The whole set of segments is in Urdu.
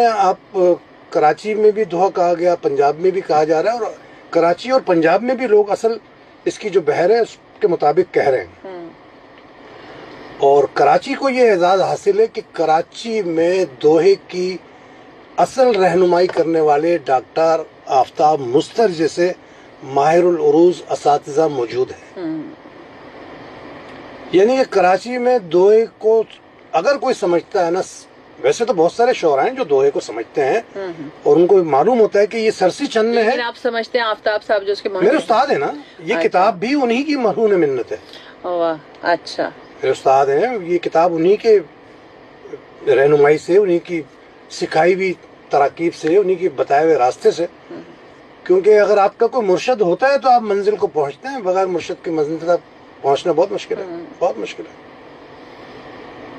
آپ کراچی میں بھی دعا کہا گیا، پنجاب میں بھی کہا جا رہا ہے، اور کراچی اور پنجاب میں بھی لوگ اصل اس کی جو بحر ہے اس کے مطابق کہہ رہے ہیں. اور کراچی کو یہ اعزاز حاصل ہے کہ کراچی میں دوحے کی اصل رہنمائی کرنے والے ڈاکٹر آفتاب مستر جیسے ماہر العروض اساتذہ موجود ہیں. یعنی کہ کراچی میں دوحے کو اگر کوئی سمجھتا ہے نا، ویسے تو بہت سارے شعراء ہیں جو دوحے کو سمجھتے ہیں اور ان کو معلوم ہوتا ہے کہ یہ سرسی چند میں ہے. لیکن آپ سمجھتے ہیں آفتاب صاحب جو اس کے میرے استاد ہیں نا، یہ کتاب بھی انہی کی مرہون منت ہے. اچھا، میرے استاد ہیں، یہ کتاب انہی کے رہنمائی سے، انہی کی سکھائی ہوئی تراکیب سے، انہی کی بتائے ہوئے راستے سے. کیونکہ اگر آپ کا کوئی مرشد ہوتا ہے تو آپ منزل کو پہنچتے ہیں، بغیر مرشد کی منزل تک پہنچنا بہت مشکل ہے، بہت مشکل ہے.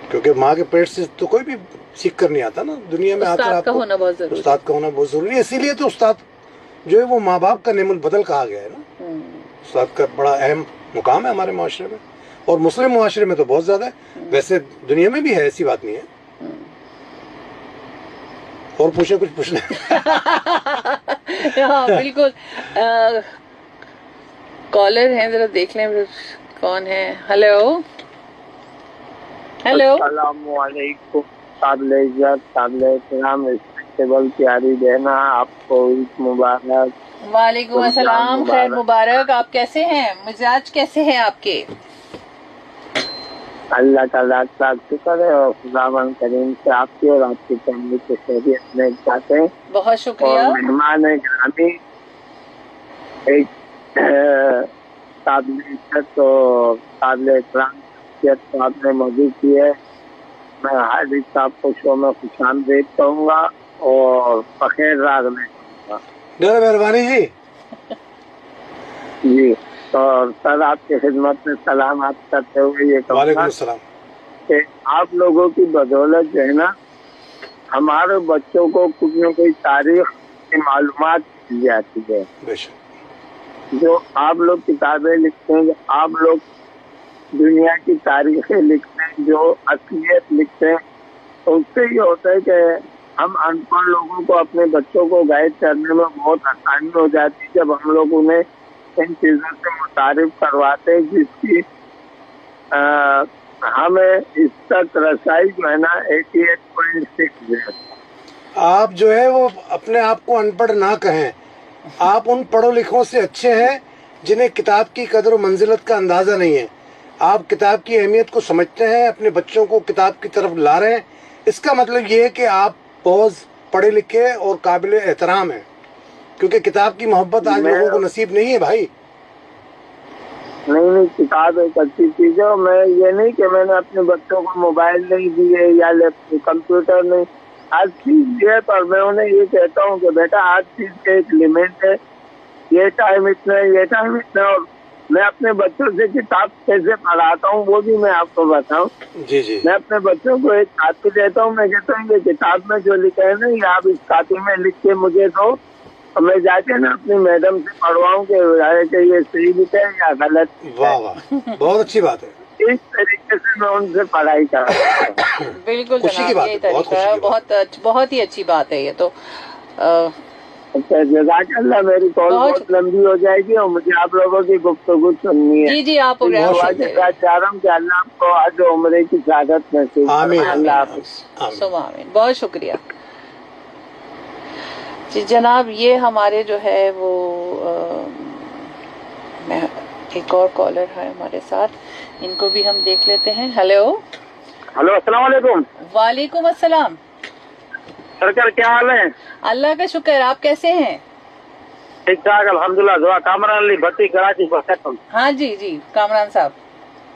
کیونکہ ماں کے پیٹ سے تو کوئی بھی سیکھ کر نہیں آتا نا، دنیا میں آ کر آپ کو استاد کا ہونا بہت ضروری ہے. اسی لیے تو استاد جو ہے وہ ماں باپ کا نعم البدل کہا گیا ہے نا. استاد کا بڑا اہم مقام ہے ہمارے معاشرے میں، اور مسلم معاشرے میں تو بہت زیادہ ہے. ویسے دنیا میں بھی ہے، ایسی بات نہیں ہے. اور پوچھیں، کچھ پوچھ لیں. ہاں بالکل. کالر ہیں، ذرا دیکھ لیں کون ہے. ہیلو ہیلو، السلام علیکم. قابل عزت، قابل احترام رسپیکٹیبل پیاری بہنا، آپ کو عید مبارک. وعلیکم السلام، خیر مبارک. آپ کیسے ہیں؟ مزاج کیسے ہیں آپ کے؟ اللہ کا لاکھ لاکھ شکر ہے، اور خداوند کریم سے آپ کی اور آپ کی فیملی کی خیریت میں چاہتے ہیں. بہت شکریہ. اور مہمان گرامی، ایک قابل عزت اور قابل احترام تو آپ نے موجود کی ہے. میں حاضر صاحب کو شو میں خوش آمدید کہوں گا اور بخیر راگ میں کہوں گا. مہربانی جی. جی، اور سر آپ کی خدمت میں سلامات کرتے ہوئے یہ کہوں وعلیکم گا السلام. کہ آپ لوگوں کی بدولت جو ہے نا، ہمارے بچوں کو کچھ نہ کوئی تاریخ کی معلومات مل جاتی ہے. بے شک. جو آپ لوگ کتابیں لکھتے ہیں، جو آپ لوگ دنیا کی تاریخیں لکھتے ہیں، جو اصلیت لکھتے ہیں، تو اس سے یہ ہوتا ہے کہ ہم ان پڑھ لوگوں کو، اپنے بچوں کو گائیڈ کرنے میں بہت آسانی ہو جاتی ہے جب ہم لوگ انہیں ان چیزوں سے متعارف کرواتے ہیں، جس کی ہمیں اس تک رسائی جو ہے نا 88.6 ہے. آپ جو ہے وہ اپنے آپ کو ان پڑھ نہ کہیں. آپ ان پڑھوں لکھوں سے اچھے ہیں جنہیں کتاب کی قدر و منزلت کا اندازہ نہیں ہے. آپ کتاب کی اہمیت کو سمجھتے ہیں، اپنے بچوں کو کتاب کی طرف لا رہے ہیں. اس کا مطلب یہ ہے کہ آپ بہت پڑھے لکھے اور قابل احترام ہیں، کیونکہ کتاب کی محبت آج لوگوں کو نصیب نہیں ہے بھائی. نہیں، کتاب ایک اچھی چیز ہے. اور میں یہ نہیں کہ میں نے اپنے بچوں کو موبائل نہیں دیے یا کمپیوٹر نہیں، ہر چیز دی ہے، پر میں انہیں یہ کہتا ہوں کہ بیٹا ہر چیز کا ایک لمٹ ہے. یہ ٹائم اتنا ہے، یہ ٹائم اتنا ہے. اور میں اپنے بچوں سے کتاب کیسے پڑھاتا ہوں وہ بھی میں آپ کو بتاؤں. جی جی. میں اپنے بچوں کو ایک کاپی دیتا ہوں، میں کہتا ہوں کہ کتاب میں جو لکھا ہے نا، یہ آپ اس کاپی میں لکھ کے مجھے دو، اور میں جا کے نا اپنی میڈم سے پڑھواؤں کہ یہ صحیح لکھا ہے یا غلط. واہ واہ، بہت اچھی بات ہے. اس طریقے سے میں ان سے پڑھائی کرتا ہوں. بالکل خوشی کی جناب، بات یہی ہے، طریقہ ہے. بہت ہی اچھی بات ہے یہ تو. اچھا، جزاک اللہ. میری کال بہت لمبی ہو جائے گی اور مجھے آپ لوگوں کی گفتگو سننی ہے. جی آپ دعا کے ساتھ چاہ رہا ہوں کہ اللہ آپ کو حج و عمرے کی سعادت نصیب فرمائے. اللہ حافظ. آمین. بہت شکریہ جی جناب. یہ ہمارے جو ہے وہ ایک اور کالر ہے ہمارے ساتھ، ان کو بھی ہم دیکھ لیتے ہیں. ہیلو السلام علیکم. وعلیکم السلام. سرکار کیا حال ہے؟ اللہ کا شکر. آپ کیسے ہیں؟ ٹھیک ٹھاک الحمدللہ. دعا. کامران علی بھٹی کراچی. ہاں جی جی کامران صاحب،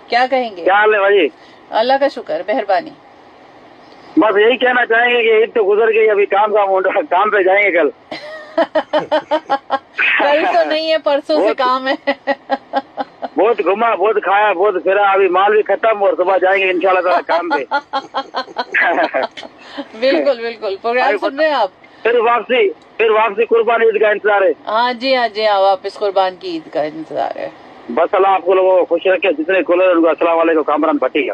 کیا کہیں گے؟ کیا حال ہے بھائی؟ اللہ کا شکر، مہربانی. بس یہی کہنا چاہیں گے کہ عید تو گزر گئی، ابھی کام پہ جائیں گے کل. کل تو نہیں ہے، پرسوں سے کام ہے. بہت گھما، بہت کھایا، بہت پھرا، ابھی مال بھی ختم اور صبح جائیں گے انشاءاللہ تعالی کام پہ. بالکل بالکل. پروگرام سن رہے ہیں آپ؟ پھر واپسی قربان عید کا انتظار ہے. ہاں جی ہاں جی ہاں، واپس قربان کی عید کا انتظار ہے. بس اللہ آپ کو لوگوں کو خوش رکھے. جتنے کھولے ان کو السلام علیکم. کامران بھٹی کا.